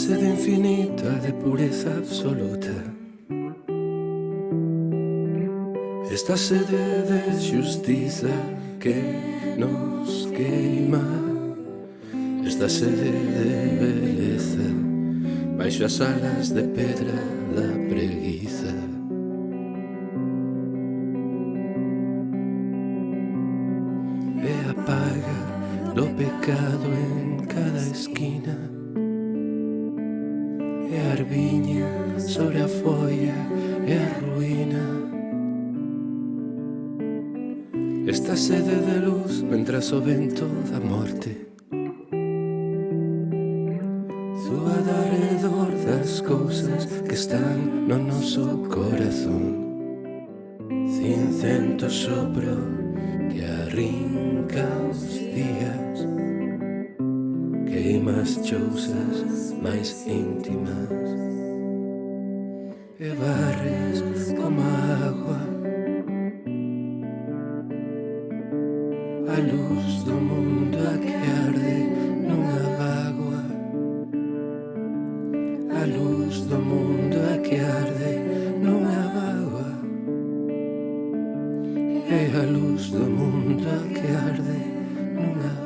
sede infinita de pureza absoluta, esta sede de xustiza que nos queima, esta sede de beleza baixo as alas de pedra da preguiza. E a paga do pecado en cada esquina, e a arviña sobre a folla e a ruína, esta sede de luz mentras o vento da morte zúa alrededor das cousas que están no noso corazón. Cincento sopro que arrinca os días, queima as chousas máis íntimas e barres como a agua a luz do mundo a que arde nunha bágoa, a luz do mundo a que arde nunha bágoa, e a luz do mundo a que arde nunha